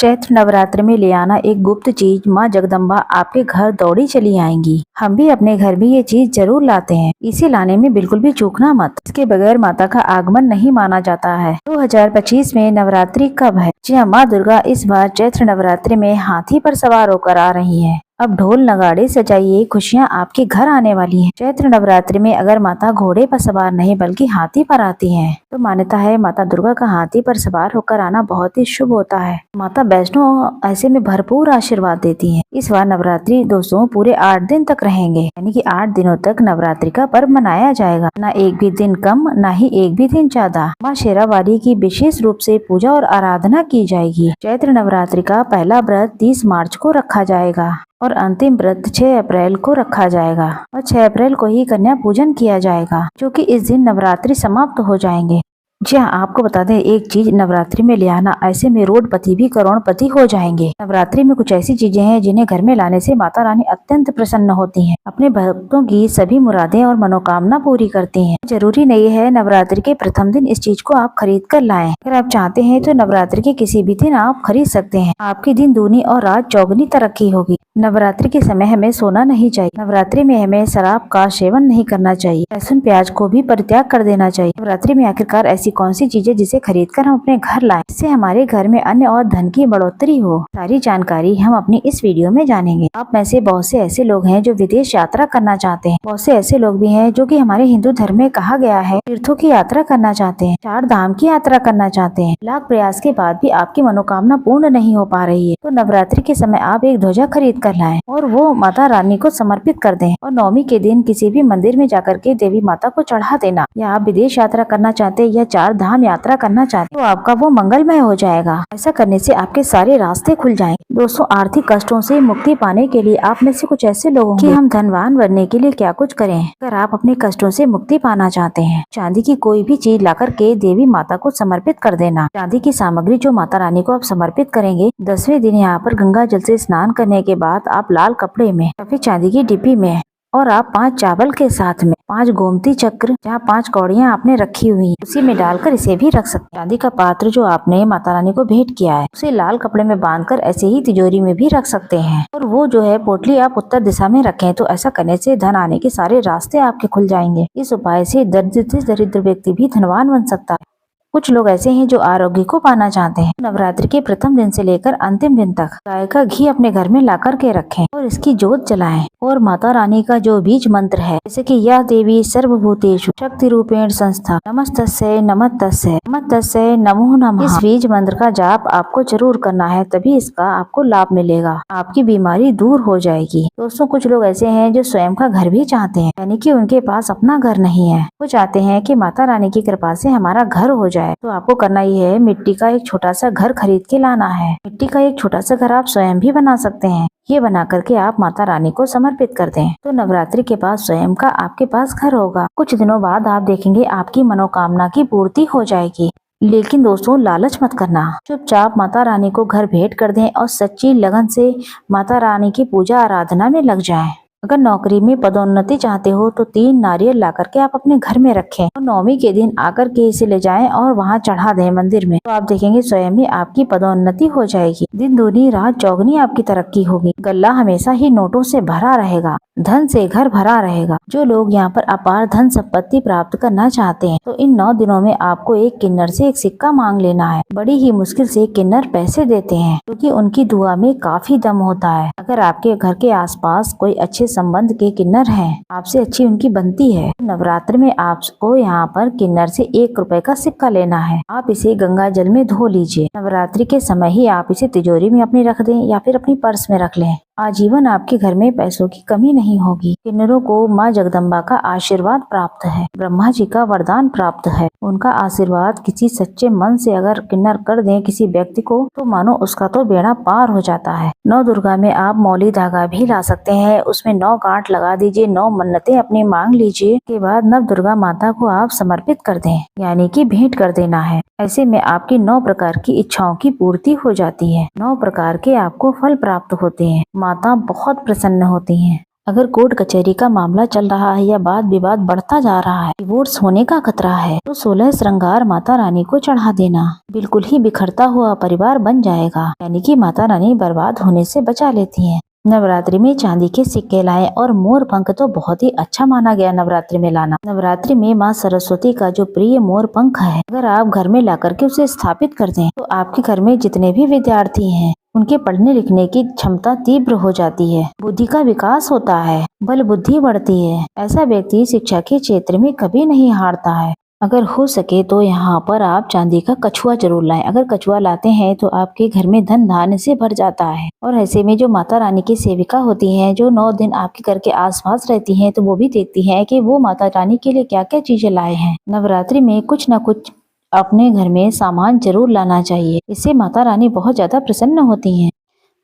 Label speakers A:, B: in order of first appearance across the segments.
A: चैत्र नवरात्र में ले आना एक गुप्त चीज माँ जगदम्बा आपके घर दौड़ी चली आएंगी। हम भी अपने घर में ये चीज जरूर लाते हैं, इसे लाने में बिल्कुल भी चूकना मत। इसके बगैर माता का आगमन नहीं माना जाता है। 2025 में नवरात्रि कब है? जी हाँ, माँ दुर्गा इस बार चैत्र नवरात्रि में हाथी पर सवार होकर आ रही है। अब ढोल नगाड़े सजाइए, खुशियाँ आपके घर आने वाली हैं। चैत्र नवरात्रि में अगर माता घोड़े पर सवार नहीं बल्कि हाथी पर आती हैं, तो मान्यता है माता दुर्गा का हाथी पर सवार होकर आना बहुत ही शुभ होता है। माता वैष्णो ऐसे में भरपूर आशीर्वाद देती हैं। इस बार नवरात्रि दोस्तों पूरे 8 दिन तक रहेंगे, यानी कि 8 दिनों तक नवरात्रि का पर्व मनाया जाएगा। ना एक भी दिन कम, ना ही एक भी दिन ज्यादा। माँ शेरावाली की विशेष रूप से पूजा और आराधना की जाएगी। चैत्र नवरात्रि का पहला व्रत 30 मार्च को रखा जाएगा और अंतिम व्रत 6 अप्रैल को रखा जाएगा और 6 अप्रैल को ही कन्या पूजन किया जाएगा, जो कि इस दिन नवरात्रि समाप्त हो जाएंगे। जी हाँ, आपको बता दें एक चीज नवरात्रि में ले आना, ऐसे में रोडपति भी करोड़पति हो जाएंगे। नवरात्रि में कुछ ऐसी चीजें हैं जिन्हें घर में लाने से माता रानी अत्यंत प्रसन्न होती हैं, अपने भक्तों की सभी मुरादें और मनोकामना पूरी करती हैं। जरूरी नहीं है नवरात्रि के प्रथम दिन इस चीज को आप खरीद कर लाएं। अगर आप चाहते हैं तो नवरात्रि के किसी भी दिन आप खरीद सकते हैं। आपकी दिन दूनी और रात चौगुनी तरक्की होगी। नवरात्रि के समय हमें सोना नहीं चाहिए। नवरात्रि में हमें शराब का सेवन नहीं करना चाहिए। लहसुन प्याज को भी परित्याग कर देना चाहिए। नवरात्रि में आखिरकार ऐसी कौन सी चीजें जिसे खरीद कर हम अपने घर लाएं, इससे हमारे घर में अन्न और धन की बढ़ोतरी हो। सारी जानकारी हम अपनी इस वीडियो में जानेंगे। आप में से बहुत से ऐसे लोग हैं जो विदेश यात्रा करना चाहते हैं। बहुत से ऐसे लोग भी हैं जो कि हमारे हिंदू धर्म में कहा गया है तीर्थों की यात्रा करना चाहते हैं, 4 धाम की यात्रा करना चाहते हैं। लाख प्रयास के बाद भी आपकी मनोकामना पूर्ण नहीं हो पा रही है, तो नवरात्रि के समय आप एक ध्वजा खरीद कर लाएं और वो माता रानी को समर्पित कर दें और नवमी के दिन किसी भी मंदिर में जाकर के देवी माता को चढ़ा देना। या आप विदेश यात्रा करना चाहते हैं या 4 धाम यात्रा करना चाहते तो आपका वो मंगलमय हो जाएगा। ऐसा करने से आपके सारे रास्ते खुल जाएंगे। दोस्तों, आर्थिक कष्टों से मुक्ति पाने के लिए आप में से कुछ ऐसे लोग होंगे कि हम धनवान बनने के लिए क्या कुछ करें। अगर आप अपने कष्टों से मुक्ति पाना चाहते हैं, चांदी की कोई भी चीज ला करके देवी माता को समर्पित कर देना। चांदी की सामग्री जो माता रानी को आप समर्पित करेंगे, 10वें दिन यहाँ पर गंगा जल से स्नान करने के बाद आप लाल कपड़े में या फिर चांदी की डिब्बी में और आप 5 चावल के साथ में 5 गोमती चक्र, जहाँ 5 कौड़ियाँ आपने रखी हुई उसी में डालकर इसे भी रख सकते हैं। चांदी का पात्र जो आपने माता रानी को भेंट किया है, उसे लाल कपड़े में बांधकर ऐसे ही तिजोरी में भी रख सकते हैं। और वो जो है पोटली आप उत्तर दिशा में रखें, तो ऐसा करने से धन आने के सारे रास्ते आपके खुल जाएंगे। इस उपाय से दरिद्र व्यक्ति भी धनवान बन सकता है। कुछ लोग ऐसे हैं जो आरोग्य को पाना चाहते हैं। नवरात्रि के प्रथम दिन से लेकर अंतिम दिन तक गाय का घी अपने घर में ला कर के रखें और इसकी जोत जलाएं और माता रानी का जो बीज मंत्र है, जैसे कि या देवी सर्वभूतेषु शक्ति रूपेण संस्था नमस्तस्यै नमस्तस्यै नमस्तस्यै नमो नमः, इस बीज मंत्र का जाप आपको जरूर करना है, तभी इसका आपको लाभ मिलेगा। आपकी बीमारी दूर हो जाएगी। दोस्तों, कुछ लोग ऐसे हैं जो स्वयं का घर भी चाहते हैं, यानी कि उनके पास अपना घर नहीं है। वो चाहते हैं कि माता रानी की कृपा से हमारा घर हो जाए। तो आपको करना ही है, मिट्टी का एक छोटा सा घर खरीद के लाना है। मिट्टी का एक छोटा सा घर आप स्वयं भी बना सकते हैं। ये बना करके आप माता रानी को समर्पित कर दें, तो नवरात्रि के बाद स्वयं का आपके पास घर होगा। कुछ दिनों बाद आप देखेंगे आपकी मनोकामना की पूर्ति हो जाएगी। लेकिन दोस्तों, लालच मत करना। चुपचाप माता रानी को घर भेंट कर दें और सच्ची लगन से माता रानी की पूजा आराधना में लग जाएं। अगर नौकरी में पदोन्नति चाहते हो तो 3 नारियल ला करके आप अपने घर में रखें और नवमी के दिन आकर के इसे ले जाएं और वहां चढ़ा दें मंदिर में, तो आप देखेंगे स्वयं ही आपकी पदोन्नति हो जाएगी। दिन दूनी रात चौगुनी आपकी तरक्की होगी। गल्ला हमेशा ही नोटों से भरा रहेगा, धन से घर भरा रहेगा। जो लोग यहाँ पर अपार धन संपत्ति प्राप्त करना चाहते हैं, तो इन 9 दिनों में आपको एक किन्नर से एक सिक्का मांग लेना है। बड़ी ही मुश्किल से किन्नर पैसे देते हैं, क्योंकि उनकी दुआ में काफी दम होता है। अगर आपके घर के आसपास कोई अच्छे संबंध के किन्नर हैं, आपसे अच्छी उनकी बनती है, नवरात्र में आपको यहाँ पर किन्नर से 1 रुपए का सिक्का लेना है। आप इसे गंगा जल में धो लीजिए। नवरात्रि के समय ही आप इसे तिजोरी में अपनी रख दें या फिर अपनी पर्स में रख लें। आजीवन आपके घर में पैसों की कमी नहीं होगी। किन्नरों को माँ जगदम्बा का आशीर्वाद प्राप्त है, ब्रह्मा जी का वरदान प्राप्त है। उनका आशीर्वाद किसी सच्चे मन से अगर किन्नर कर दें किसी व्यक्ति को, तो मानो उसका तो बेड़ा पार हो जाता है। 9 दुर्गा में आप मौली धागा भी ला सकते हैं, उसमें 9 गांठ लगा दीजिए, 9 मन्नतें अपनी मांग लीजिए। के बाद नव दुर्गा माता को आप समर्पित कर दें, यानी कि भेंट कर देना है। ऐसे में आपकी 9 प्रकार की इच्छाओं की पूर्ति हो जाती है। 9 प्रकार के आपको फल प्राप्त होते हैं। माता बहुत प्रसन्न होती हैं। अगर कोर्ट कचहरी का मामला चल रहा है या वाद विवाद बढ़ता जा रहा है, डिवोर्स होने का खतरा है, तो 16 श्रृंगार माता रानी को चढ़ा देना बिल्कुल ही बिखरता हुआ परिवार बन जाएगा, यानी कि माता रानी बर्बाद होने से बचा लेती हैं। नवरात्रि में चांदी के सिक्के लाएं और मोर पंख तो बहुत ही अच्छा माना गया नवरात्रि में लाना। नवरात्रि में माँ सरस्वती का जो प्रिय मोर पंख है, अगर आप घर में ला करके उसे स्थापित कर दें तो आपके घर में जितने भी विद्यार्थी हैं उनके पढ़ने लिखने की क्षमता तीव्र हो जाती है, बुद्धि का विकास होता है, बल बुद्धि बढ़ती है। ऐसा व्यक्ति शिक्षा के क्षेत्र में कभी नहीं हारता है। अगर हो सके तो यहाँ पर आप चांदी का कछुआ जरूर लाएं। अगर कछुआ लाते हैं तो आपके घर में धन धान्य से भर जाता है। और ऐसे में जो माता रानी की सेविका होती हैं, जो 9 दिन आपके घर के आसपास रहती हैं, तो वो भी देखती हैं कि वो माता रानी के लिए क्या क्या चीजें लाए हैं। नवरात्रि में कुछ न कुछ अपने घर में सामान जरूर लाना चाहिए, इससे माता रानी बहुत ज्यादा प्रसन्न होती हैं।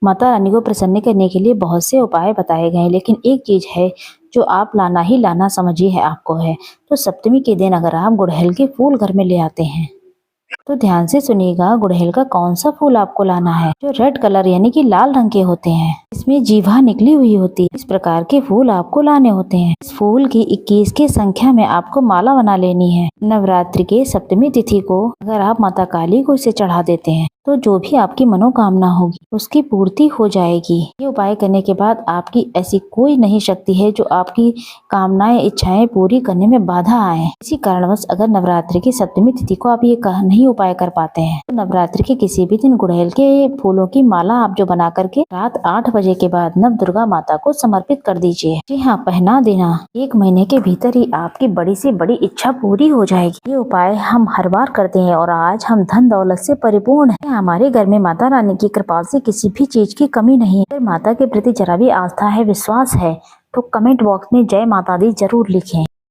A: माता रानी को प्रसन्न करने के लिए बहुत से उपाय बताए गए हैं, लेकिन एक चीज है जो आप लाना ही लाना समझिए है आपको है। तो सप्तमी के दिन अगर आप गुड़हल के फूल घर में ले आते हैं तो ध्यान से सुनिएगा, गुड़हल का कौन सा फूल आपको लाना है, जो रेड कलर यानी कि लाल रंग के होते हैं, इसमें जीवा निकली हुई होती है। इस प्रकार के फूल आपको लाने होते हैं। इस फूल की 21 की संख्या में आपको माला बना लेनी है। नवरात्रि के सप्तमी तिथि को अगर आप माता काली को इसे चढ़ा देते हैं तो जो भी आपकी मनोकामना होगी उसकी पूर्ति हो जाएगी। ये उपाय करने के बाद आपकी ऐसी कोई नहीं शक्ति है जो आपकी कामनाएं इच्छाएं पूरी करने में बाधा आए। इसी कारणवश अगर नवरात्रि की सप्तमी तिथि को आप ये नहीं उपाय कर पाते हैं तो नवरात्रि के किसी भी दिन गुड़हल के फूलों की माला आप जो बना करके रात 8 बजे के बाद नव दुर्गा माता को समर्पित कर दीजिए। जी हाँ, पहना देना 1 महीने के भीतर ही आपकी बड़ी से बड़ी इच्छा पूरी हो जाएगी। ये उपाय हम हर बार करते हैं और आज हम धन दौलत से परिपूर्ण है। हमारे घर में माता रानी की कृपा से किसी भी चीज की कमी नहीं है। अगर माता के प्रति जरा भी आस्था है, विश्वास है, तो कमेंट बॉक्स में जय माता दी जरूर लिखें।